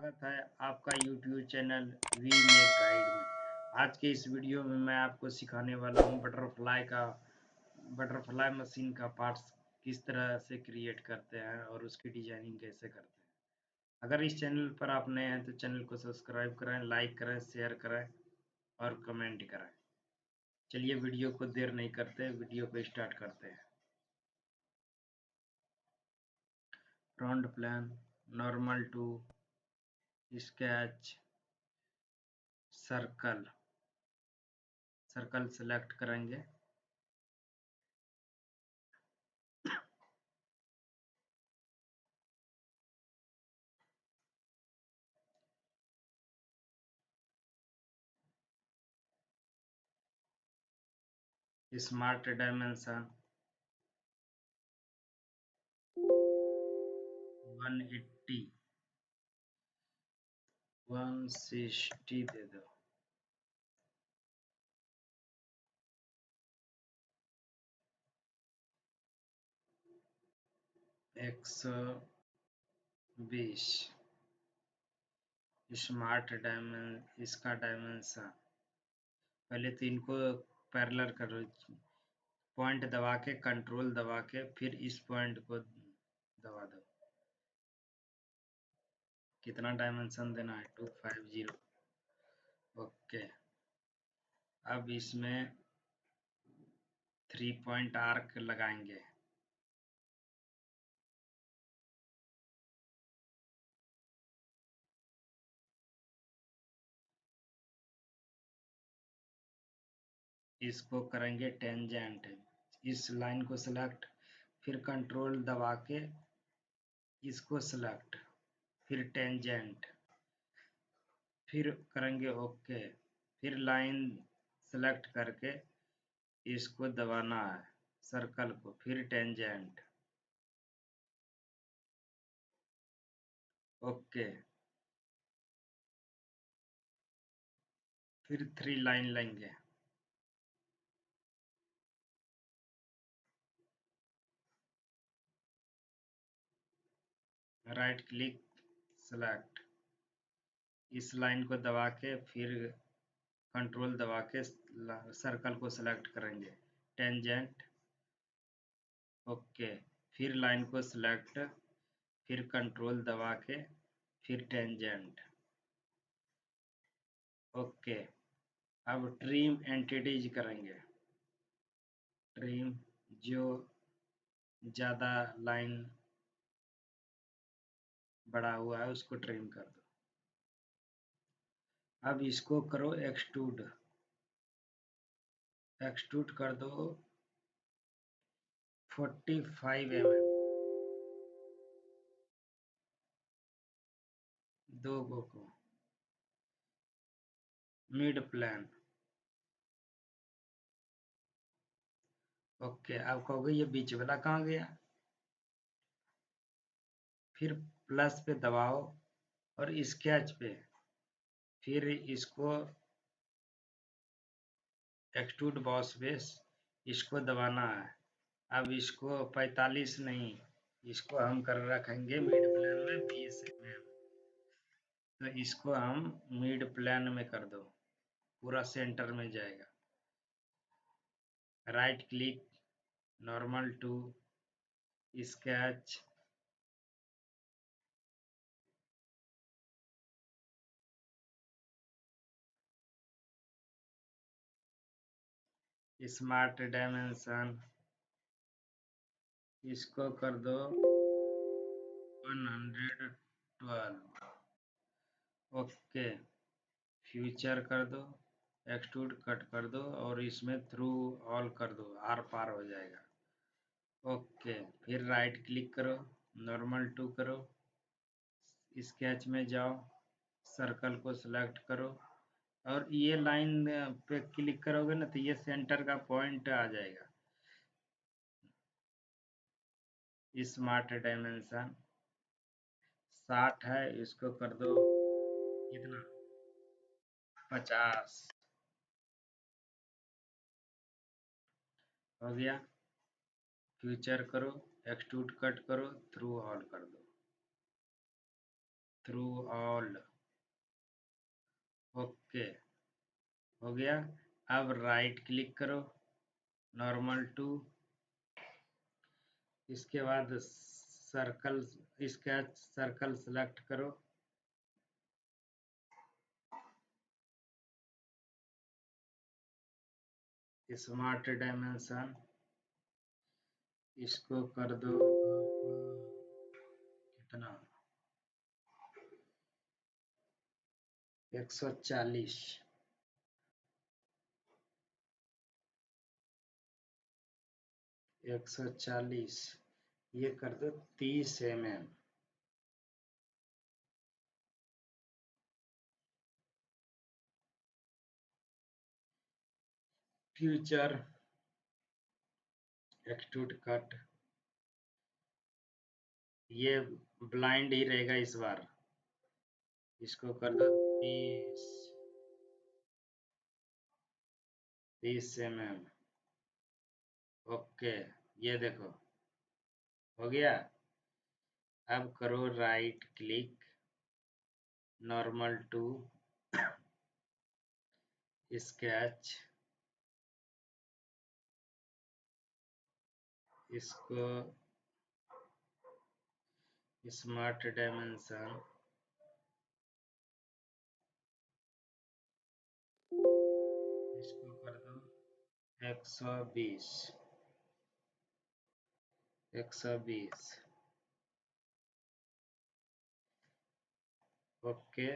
स्वागत है आपका YouTube channel we make guide में। आज के इस वीडियो में मैं आपको सिखाने वाला हूं बटरफ्लाई मशीन का पार्ट्स किस तरह से क्रिएट करते हैं और उसकी डिजाइनिंग कैसे करते हैं। अगर इस चैनल पर आप नए हैं तो चैनल को सब्सक्राइब करें, लाइक करें, शेयर करें और कमेंट करें। चलिए वीडियो को देर नहीं करते, वीडियो को स्टार्ट करते हैं। Front plane, normal two, sketch, circle select करेंगे। स्मार्ट डायमेंशन 180 160 दे दो। एक 120 स्मार्ट इसका डायमेंशन। पहले तो इनको पैरेलल करो, पॉइंट दबा के, कंट्रोल दबा के, फिर इस पॉइंट को दबा दो। कितना डायमेंशन देना है? 250। ओके, अब इसमें 3 पॉइंट आर्क लगाएंगे। इसको करेंगे टेंजेंट। इस लाइन को सिलेक्ट, फिर कंट्रोल दबा के इसको सिलेक्ट, फिर टेंजेंट, फिर करेंगे ओके, फिर लाइन सेलेक्ट करके इसको दबाना है, सर्कल को, फिर टेंजेंट, ओके, फिर 3 लाइन लेंगे। राइट क्लिक, सेलेक्ट, इस लाइन को दबा के फिर कंट्रोल दबा के सर्कल को सेलेक्ट करेंगे, टेंजेंट, ओके, फिर लाइन को सिलेक्ट, फिर कंट्रोल दबा के, फिर टेंजेंट, ओके। अब ट्रिम एंटिटीज करेंगे। ट्रिम, जो ज़्यादा लाइन बड़ा हुआ है उसको ट्रिम कर दो। अब इसको करो एक्सट्रूड कर दो 45 mm, 2 गो को। Mid plan, okay. अब कहोगे ये बीच वाला कहाँ गया? फिर प्लस पे दबाओ और स्केच पे, फिर इसको एक्सट्रूड बॉस बेस, इसको दबाना है। अब इसको 45 नहीं, इसको हम कर रखेंगे मिड प्लान में 20 mm। तो इसको हम मिड प्लान में कर दो, पूरा सेंटर में जाएगा। Right click, normal two, sketch, smart dimension, इसको कर दो 112, ओके। फ्यूचर कर दो, एक्सट्रूड कट कर दो और इसमें थ्रू ऑल कर दो, आर पार हो जाएगा, ओके। फिर राइट क्लिक करो, नॉर्मल टू करो, स्केच में जाओ, सर्कल को सिलेक्ट करो और ये लाइन पे क्लिक करोगे ना तो ये सेंटर का पॉइंट आ जाएगा। स्मार्ट डायमेंशन 60 है, इसको कर दो कितना? 50, हो गया। फ्यूचर करो, एक्सट्रूड कट करो, थ्रू ऑल कर दो, थ्रू ऑल। ओके, हो गया। अब राइट क्लिक करो, नॉर्मल टू, इसके बाद सर्कल, स्केच सर्कल सेलेक्ट करो, स्मार्ट डायमेंशन, इसको कर दो कितना, 140, 140, ये कर दो 30 mm। फ्यूचर एक्सट्रूड कट, ये ब्लाइंड ही रहेगा इस बार, इसको कर दो 30 mm। ओके, ये देखो हो गया। अब करो right click, normal two, sketch, इसको स्मार्ट डायमेंशन, इसको कर दो 120, 120। ओके,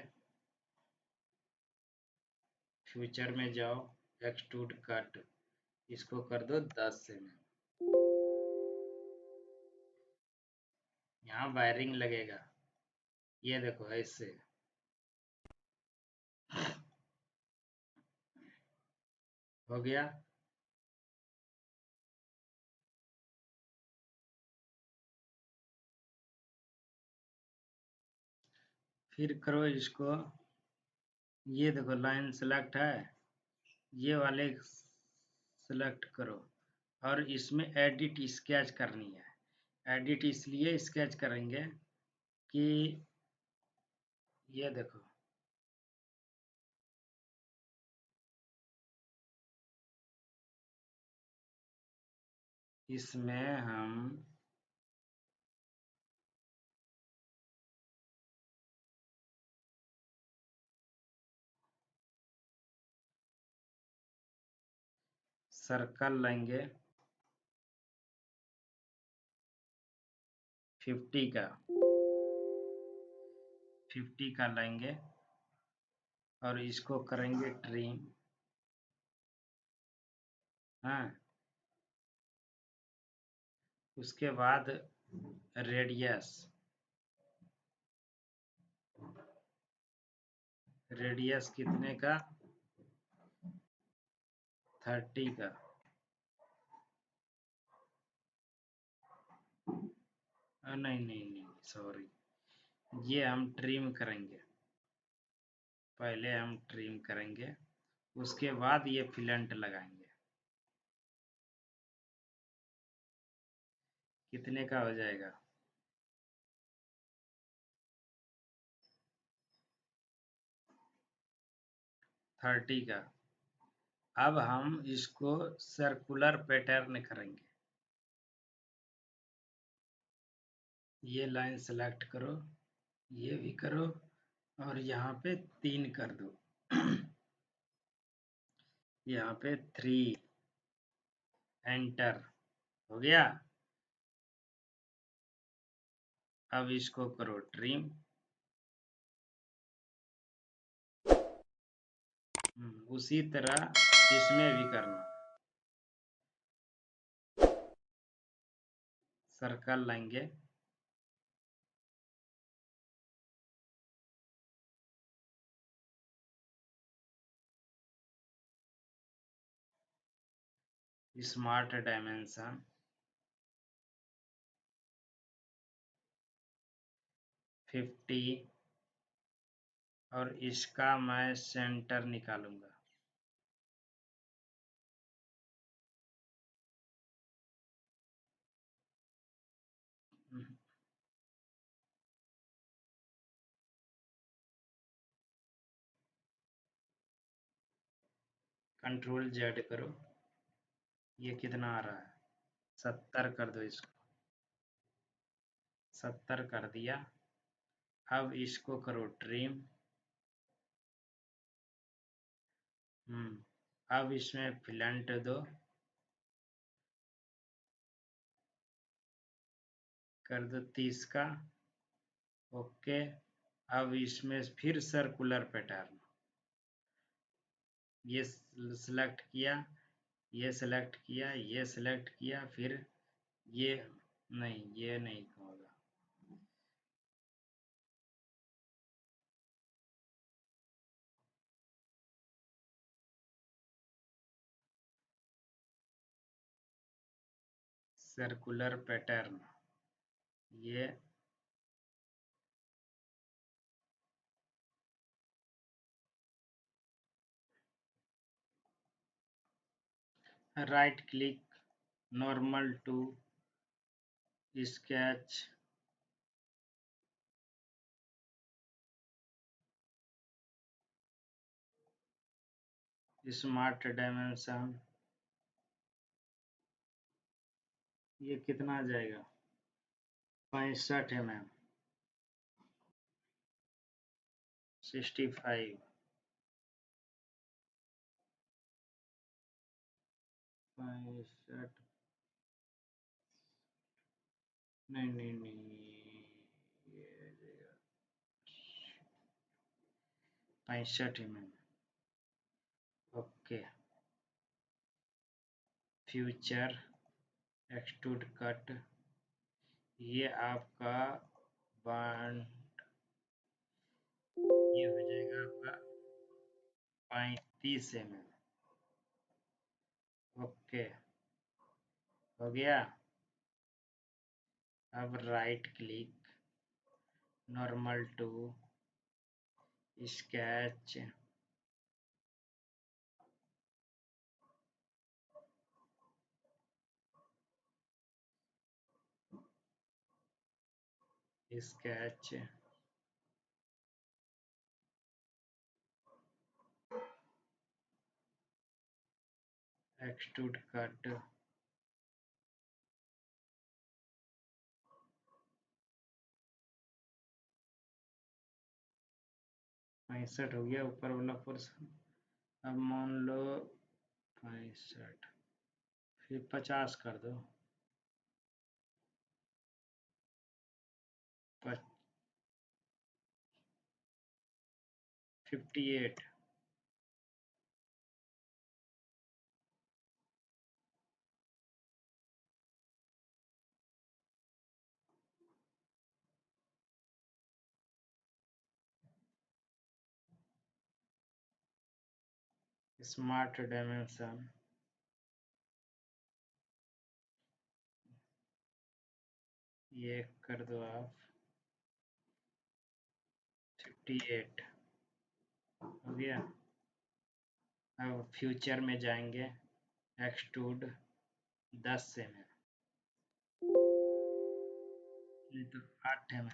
फ्यूचर में जाओ, एक्सट्रूड कट, इसको कर दो 10 mm। यहाँ वायरिंग लगेगा, ये देखो ऐसे, हो गया। फिर करो इसको, ये देखो लाइन सेलेक्ट है, ये वाले सेलेक्ट करो और इसमें एडिट स्केच करनी है। एडिट इसलिए स्केच करेंगे कि ये देखो, इसमें हम सर्कल लेंगे 50 का, 50 का लेंगे और इसको करेंगे ट्रिम। हाँ, उसके बाद रेडियस, रेडियस कितने का, 30 का। नहीं नहीं नहीं, सॉरी, ये हम ट्रिम करेंगे, पहले हम ट्रिम करेंगे, उसके बाद ये फिलेंट लगाएंगे। कितने का हो जाएगा, 30 का। अब हम इसको सर्कुलर पैटर्न करेंगे, ये लाइन सेलेक्ट करो, ये भी करो और यहाँ पे 3 कर दो, यहाँ पे 3, एंटर, हो गया। अब इसको करो ट्रिम, उसी तरह इसमें भी करना, सर्कल लेंगे, स्मार्ट डायमेंशन, 50 और इसका मैं सेंटर निकालूंगा। कंट्रोल जेड करो। ये कितना आ रहा है? 70 कर दो इसको। 70 कर दिया। अब इसको करो ट्रिम। अब इसमें फिलेंट दो। कर दो 30 का। ओके। अब इसमें फिर सर्कुलर पैटर्न। ये सिलेक्ट किया, ये सिलेक्ट किया, ये सिलेक्ट किया, फिर ये नहीं, ये नहीं होगा। सर्कुलर पैटर्न ये right click, normal two sketch, smart dimension. ये कितना आ जाएगा? 65 mm, 65, 65, नहीं नहीं नहीं, ये 65 mm। Okay. Future, extrude cut, ये आपका बॉन्ड, ये हो जाएगा आपका 35 mm। ओके, हो गया। अब right click, normal two sketch, sketch, extrude cut, 65 हो गया ऊपर वाला पोर्शन। अब मान लो 65, फिर 50 कर दो। 58, स्मार्ट डायमेंशन, ये कर दो आप 58। हो गया। अब फ्यूचर में जाएंगे, एक्सट्रूड 10 mm इंटू 8 mm।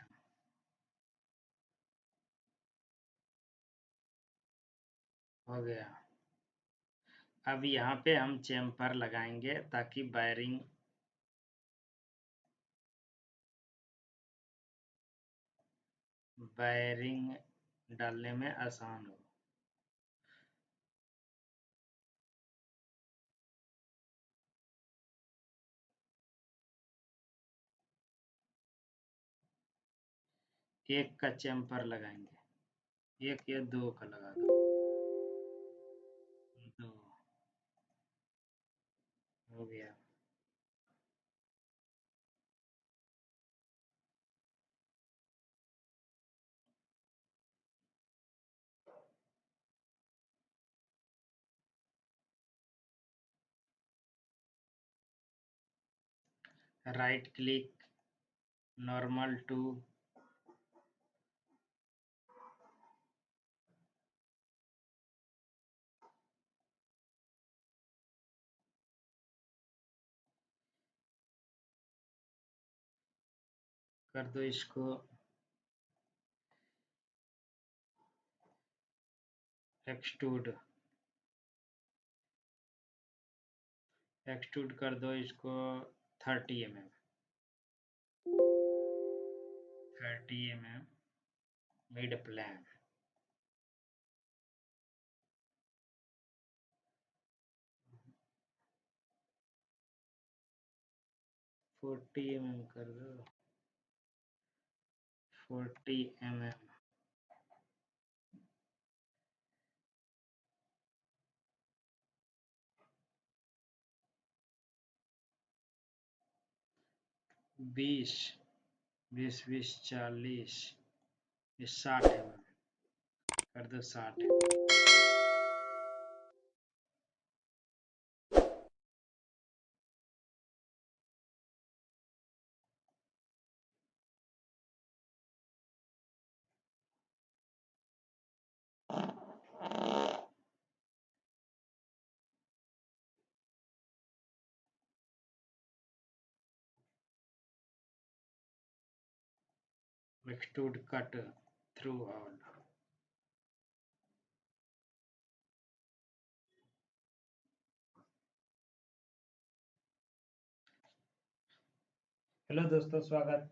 हो गया। अब यहाँ पे हम चेम्पर लगाएंगे ताकि वायरिंग डालने में आसान हो। एक का चेम्पर लगाएंगे, एक या दो का लगा दो। दो। हो गया। राइट क्लिक, नॉर्मल टू कर दो इसको एक्सट्रूड। एक्सट्रूड कर दो इसको 30 mm, 30 mm mid plan. 40 mm कर दो, 40 mm। 20, 20, 40, 60 mm कर दो, 60। Extrude cut through all। Hello दोस्तों, स्वागत।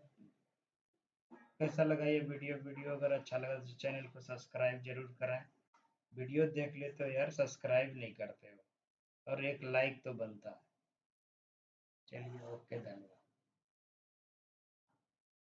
कैसा लगा ये वीडियो अगर अच्छा लगा तो चैनल को सब्सक्राइब जरूर करें। वीडियो देख लेते हो यार, सब्सक्राइब नहीं करते हो, और एक लाइक तो बनता है। चलिए, ओके, धन्यवाद।